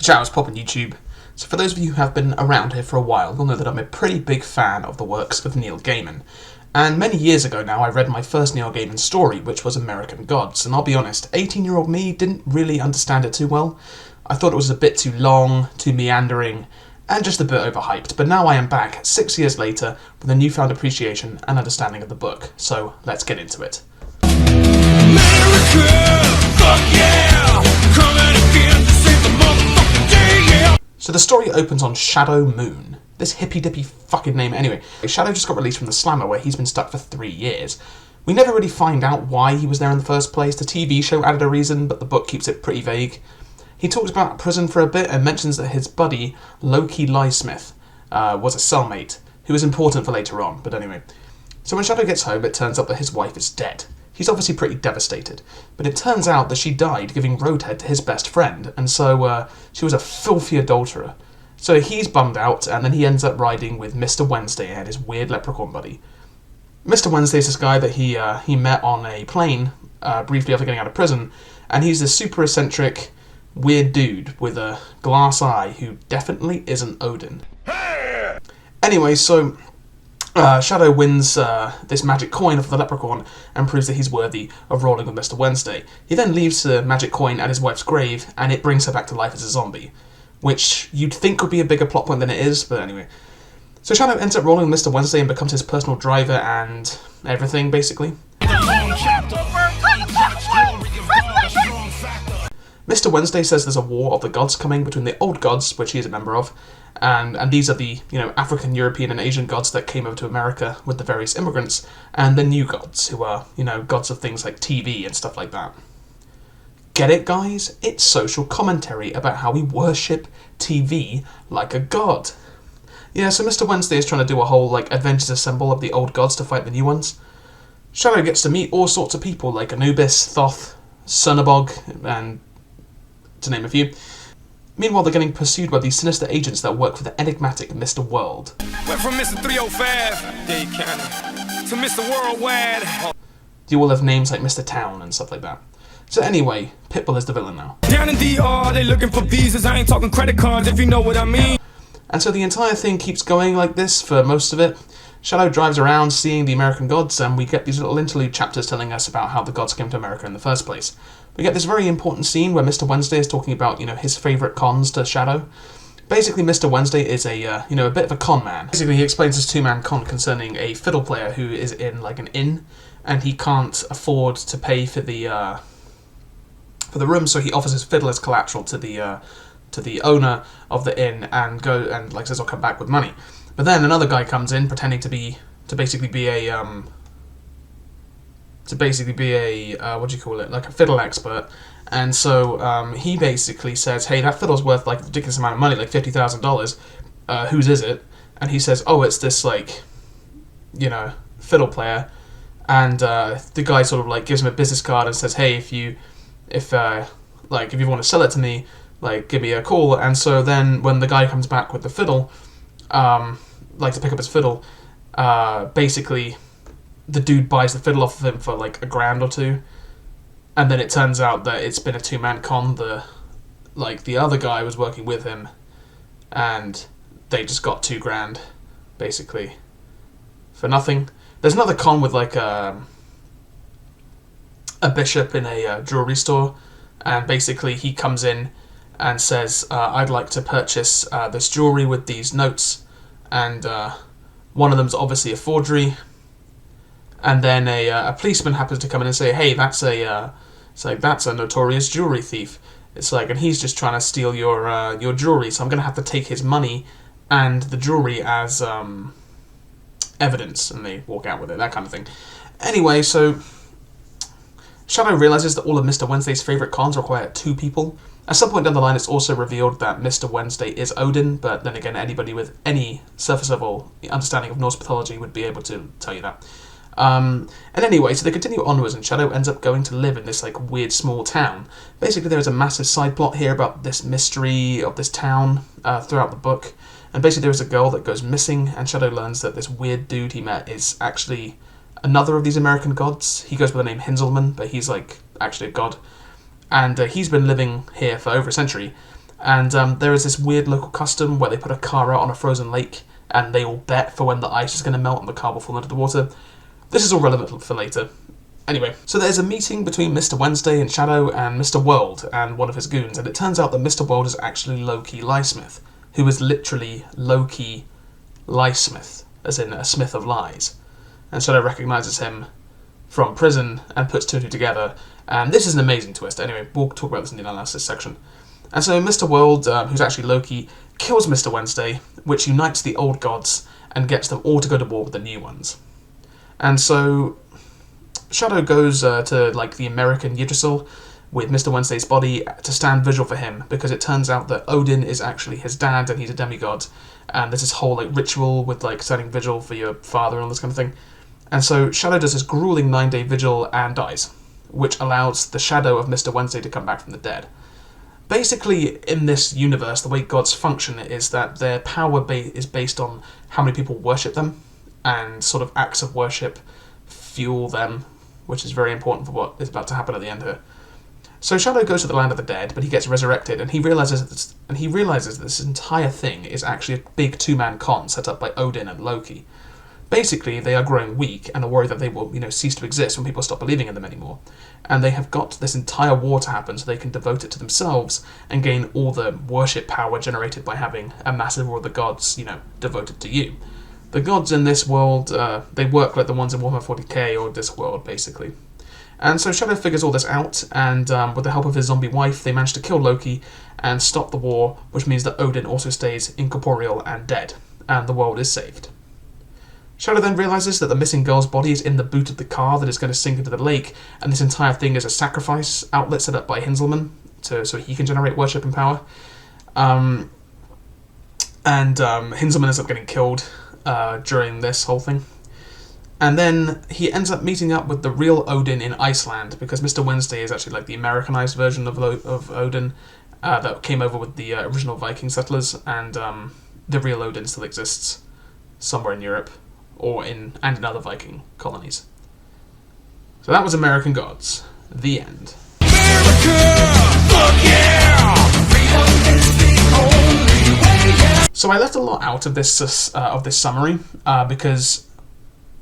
Ciao, it's Pop on YouTube. So for those of you who have been around here for a while, you'll know that I'm a pretty big fan of the works of Neil Gaiman. And many years ago now, I read my first Neil Gaiman story, which was American Gods, and I'll be honest, 18-year-old me didn't really understand it too well. I thought it was a bit too long, too meandering, and just a bit overhyped, but now I am back, 6 years later, with a newfound appreciation and understanding of the book, so let's get into it. America, fuck yeah! Coming again to save the motherfucking day, yeah! So the story opens on Shadow Moon. This hippy-dippy fucking name anyway. Shadow just got released from the Slammer where he's been stuck for 3 years. We never really find out why he was there in the first place. The TV show added a reason, but the book keeps it pretty vague. He talks about prison for a bit and mentions that his buddy, Loki Lysmith, was a cellmate, who was important for later on, but anyway. So when Shadow gets home, it turns out that his wife is dead. He's obviously pretty devastated, but it turns out that she died giving roadhead to his best friend, and so she was a filthy adulterer. So he's bummed out, and then he ends up riding with Mr. Wednesday and his weird leprechaun buddy. Mr. Wednesday is this guy that he met on a plane briefly after getting out of prison, and he's this super eccentric, weird dude with a glass eye who definitely isn't Odin. Anyway, so Shadow wins this magic coin off the leprechaun and proves that he's worthy of rolling with Mr. Wednesday. He then leaves the magic coin at his wife's grave, and it brings her back to life as a zombie, which you'd think would be a bigger plot point than it is, but anyway. So Shadow ends up rolling with Mr. Wednesday and becomes his personal driver and everything, basically. Mr. Wednesday says there's a war of the gods coming between the old gods, which he is a member of, and these are the, African, European, and Asian gods that came over to America with the various immigrants, and the new gods, who are, gods of things like TV and stuff like that. Get it, guys? It's social commentary about how we worship TV like a god. Yeah, so Mr. Wednesday is trying to do a whole, Avengers Assemble of the old gods to fight the new ones. Shadow gets to meet all sorts of people, like Anubis, Thoth, Cernabog, and to name a few. Meanwhile, they're getting pursued by these sinister agents that work for the enigmatic Mr. World. Went from Mr. 305, Dade County, to Mr. Worldwide. You all have names like Mr. Town and stuff like that. So anyway, Pitbull is the villain now. Down in DR, they looking for visas. I ain't talking credit cards, if you know what I mean. And so the entire thing keeps going like this for most of it. Shadow drives around seeing the American gods, and we get these little interlude chapters telling us about how the gods came to America in the first place. We get this very important scene where Mr. Wednesday is talking about, his favourite cons to Shadow. Basically, Mr. Wednesday is a bit of a con man. Basically, he explains his two-man con concerning a fiddle player who is in, an inn, and he can't afford to pay for the room, so he offers his fiddle as collateral to the owner of the inn and says I'll come back with money. But then another guy comes in pretending to basically be a a fiddle expert, and so he basically says, hey, that fiddle's worth a ridiculous amount of money, like $50,000. Whose is it? And he says, oh, it's this fiddle player, and the guy sort of gives him a business card and says, hey, if you want to sell it to me, give me a call. And so then when the guy comes back with the fiddle, to pick up his fiddle, basically the dude buys the fiddle off of him for $1,000 or $2,000, and then it turns out that it's been a two-man con. The other guy was working with him, and they just got $2,000 basically for nothing. There's another con with a bishop in a jewelry store, and basically he comes in and says, I'd like to purchase this jewelry with these notes, and one of them's obviously a forgery, and then a policeman happens to come in and say, hey, that's a notorious jewelry thief. And he's just trying to steal your jewelry, so I'm going to have to take his money and the jewelry as evidence, and they walk out with it, that kind of thing. Anyway, so Shadow realizes that all of Mr. Wednesday's favourite cons require 2 people. At some point down the line, it's also revealed that Mr. Wednesday is Odin, but then again, anybody with any surface-level understanding of Norse mythology would be able to tell you that. And anyway, so they continue onwards, and Shadow ends up going to live in this weird small town. Basically, there is a massive side plot here about this mystery of this town throughout the book. And basically, there is a girl that goes missing, and Shadow learns that this weird dude he met is actually another of these American gods. He goes by the name Hinzelman, but he's actually a god. And he's been living here for over a century. And there is this weird local custom where they put a car out on a frozen lake and they all bet for when the ice is going to melt and the car will fall into the water. This is all relevant for later. Anyway, so there's a meeting between Mr. Wednesday and Shadow and Mr. World and one of his goons, and it turns out that Mr. World is actually Loki Liesmith, who is literally Loki Liesmith, as in a smith of lies. And Shadow recognises him from prison and puts two and two together, and this is an amazing twist. Anyway, we'll talk about this in the analysis section. And so Mr. World, who's actually Loki, kills Mr. Wednesday, which unites the old gods and gets them all to go to war with the new ones. And so Shadow goes to like the American Yggdrasil with Mr. Wednesday's body to stand vigil for him, because it turns out that Odin is actually his dad and he's a demigod, and there's this whole like ritual with like standing vigil for your father and all this kind of thing. And so Shadow does this grueling 9-day vigil and dies, which allows the shadow of Mr. Wednesday to come back from the dead. Basically, in this universe, the way gods function is that their power is based on how many people worship them, and sort of acts of worship fuel them, which is very important for what is about to happen at the end here. So Shadow goes to the land of the dead, but he gets resurrected, and he realizes this entire thing is actually a big two-man con set up by Odin and Loki. Basically, they are growing weak and are worried that they will, cease to exist when people stop believing in them anymore. And they have got this entire war to happen so they can devote it to themselves and gain all the worship power generated by having a massive war of the gods, devoted to you. The gods in this world, they work like the ones in Warhammer 40k or this world, basically. And so Shadow figures all this out, and with the help of his zombie wife, they manage to kill Loki and stop the war, which means that Odin also stays incorporeal and dead, and the world is saved. Shadow then realizes that the missing girl's body is in the boot of the car that is going to sink into the lake, and this entire thing is a sacrifice outlet set up by Hinzelman so he can generate worship and power. Hinzelman ends up getting killed during this whole thing. And then he ends up meeting up with the real Odin in Iceland, because Mr. Wednesday is actually like the Americanized version of Odin that came over with the original Viking settlers, and the real Odin still exists somewhere in Europe or in other Viking colonies. So that was American Gods. The end. America! Fuck yeah! Freedom is the only way, yeah. So I left a lot out of this summary because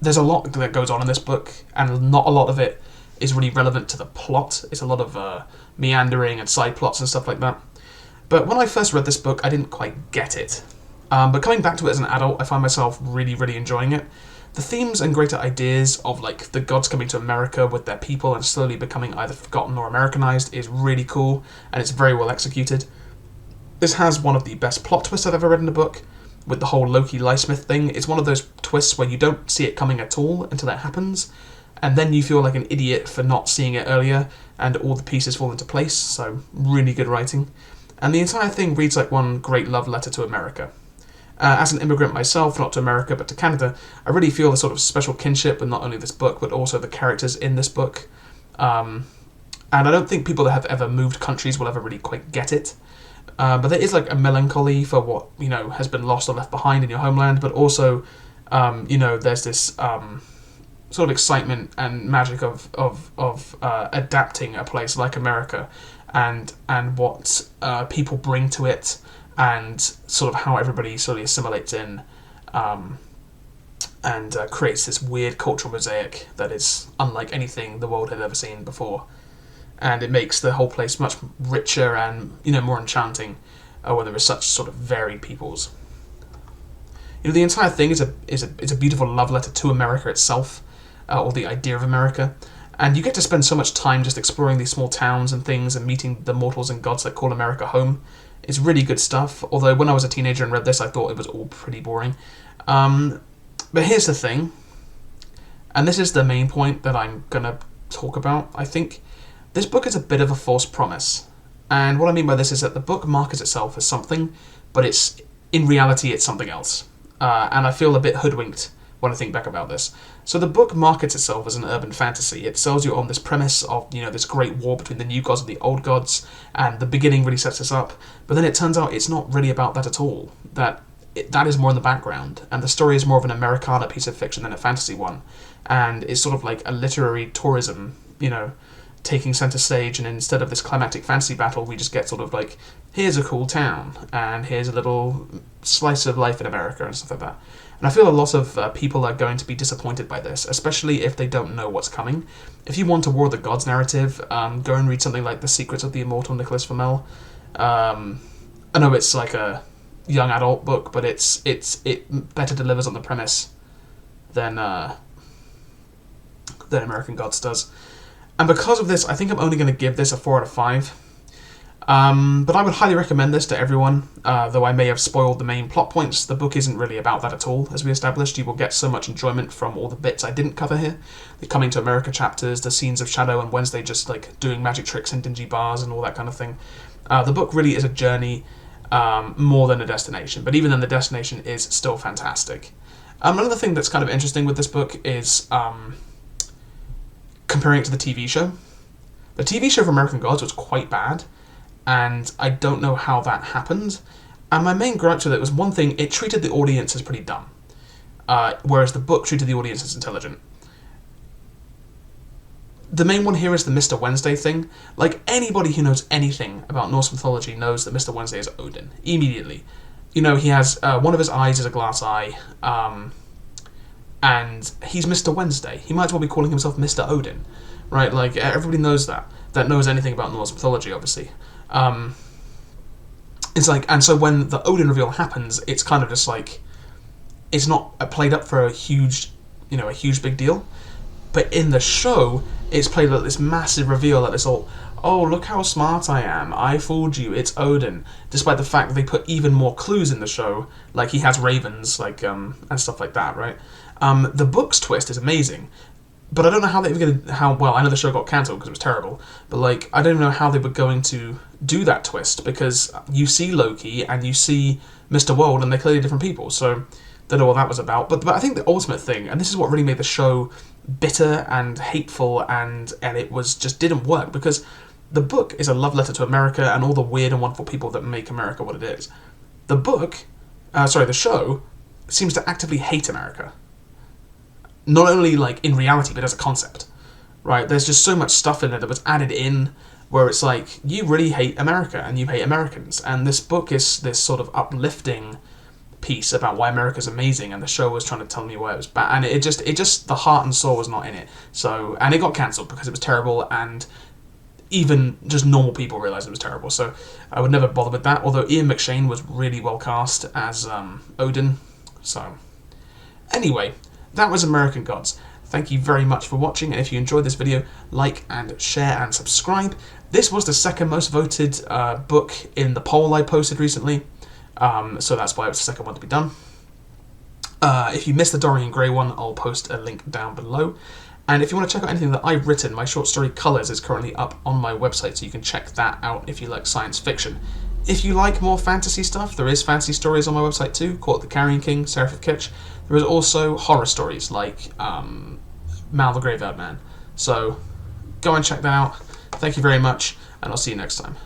there's a lot that goes on in this book, and not a lot of it is really relevant to the plot. It's a lot of meandering and side plots and stuff like that. But when I first read this book, I didn't quite get it. But coming back to it as an adult, I find myself really, really enjoying it. The themes and greater ideas of like the gods coming to America with their people and slowly becoming either forgotten or Americanized is really cool, and it's very well executed. This has one of the best plot twists I've ever read in a book, with the whole Loki Liesmith thing. It's one of those twists where you don't see it coming at all until it happens, and then you feel like an idiot for not seeing it earlier, and all the pieces fall into place, so really good writing. And the entire thing reads like one great love letter to America. As an immigrant myself, not to America but to Canada, I really feel a sort of special kinship with not only this book but also the characters in this book. And I don't think people that have ever moved countries will ever really quite get it. But there is like a melancholy for what, has been lost or left behind in your homeland, but also, there's this sort of excitement and magic of adapting a place like America and what people bring to it, and sort of how everybody sort of assimilates in and creates this weird cultural mosaic that is unlike anything the world had ever seen before. And it makes the whole place much richer and, more enchanting when there is such sort of varied peoples. The entire thing is a beautiful love letter to America itself, or the idea of America. And you get to spend so much time just exploring these small towns and things and meeting the mortals and gods that call America home. It's really good stuff, although when I was a teenager and read this, I thought it was all pretty boring. But here's the thing, and this is the main point that I'm going to talk about, I think. This book is a bit of a false promise. And what I mean by this is that the book markets itself as something, but in reality it's something else. And I feel a bit hoodwinked when I think back about this. So the book markets itself as an urban fantasy. It sells you on this premise of, this great war between the new gods and the old gods, and the beginning really sets this up. But then it turns out it's not really about that at all. That is more in the background, and the story is more of an Americana piece of fiction than a fantasy one. And it's sort of like a literary tourism, taking center stage, and instead of this climactic fantasy battle, we just get sort of like, here's a cool town, and here's a little slice of life in America, and stuff like that. And I feel a lot of people are going to be disappointed by this, especially if they don't know what's coming. If you want a War of the Gods narrative, go and read something like The Secrets of the Immortal Nicholas Flamel. I know it's like a young adult book, but it better delivers on the premise than American Gods does. And because of this, I think I'm only going to give this a 4 out of 5. But I would highly recommend this to everyone, though I may have spoiled the main plot points. The book isn't really about that at all, as we established. You will get so much enjoyment from all the bits I didn't cover here. The Coming to America chapters, the scenes of Shadow and Wednesday just like doing magic tricks in dingy bars and all that kind of thing. The book really is a journey more than a destination, but even then the destination is still fantastic. Another thing that's kind of interesting with this book is comparing it to the TV show. The TV show for American Gods was quite bad, and I don't know how that happened. And my main gripe with it was one thing, it treated the audience as pretty dumb, whereas the book treated the audience as intelligent. The main one here is the Mr. Wednesday thing. Like, anybody who knows anything about Norse mythology knows that Mr. Wednesday is Odin, immediately. You know, he has, one of his eyes is a glass eye, and he's Mr. Wednesday. He might as well be calling himself Mr. Odin, right? Like, everybody knows that knows anything about Norse mythology, obviously. It's like, and so when the Odin reveal happens, it's kind of just like, it's not played up for a huge big deal, but in the show, it's played like this massive reveal, like this all, oh, look how smart I am, I fooled you, it's Odin, despite the fact that they put even more clues in the show, like he has ravens, like, and stuff like that, right? The book's twist is amazing, but I don't know how they were going to, well, I know the show got cancelled because it was terrible, but like, I don't know how they were going to do that twist, because you see Loki and you see Mr. World and they're clearly different people, so don't know what that was about, but I think the ultimate thing, and this is what really made the show bitter and hateful, and it was just didn't work, because the book is a love letter to America and all the weird and wonderful people that make America what it is. The show seems to actively hate America. Not only like in reality, but as a concept, right? There's just so much stuff in there that was added in where it's like, you really hate America and you hate Americans. And this book is this sort of uplifting piece about why America's amazing, and the show was trying to tell me why it was bad. And it just, the heart and soul was not in it. So, and it got cancelled because it was terrible, and even just normal people realised it was terrible. So I would never bother with that, although Ian McShane was really well cast as Odin. So, anyway, that was American Gods. Thank you very much for watching, and if you enjoyed this video, like and share and subscribe. This was the second most voted book in the poll I posted recently, so that's why it was the second one to be done. If you missed the Dorian Gray one, I'll post a link down below. And if you want to check out anything that I've written, my short story Colours is currently up on my website, so you can check that out if you like science fiction. If you like more fantasy stuff, there is fantasy stories on my website too, called The Carrion King, Seraph of Kitch. There is also horror stories like Mal the Graveyard Man. So go and check that out. Thank you very much, and I'll see you next time.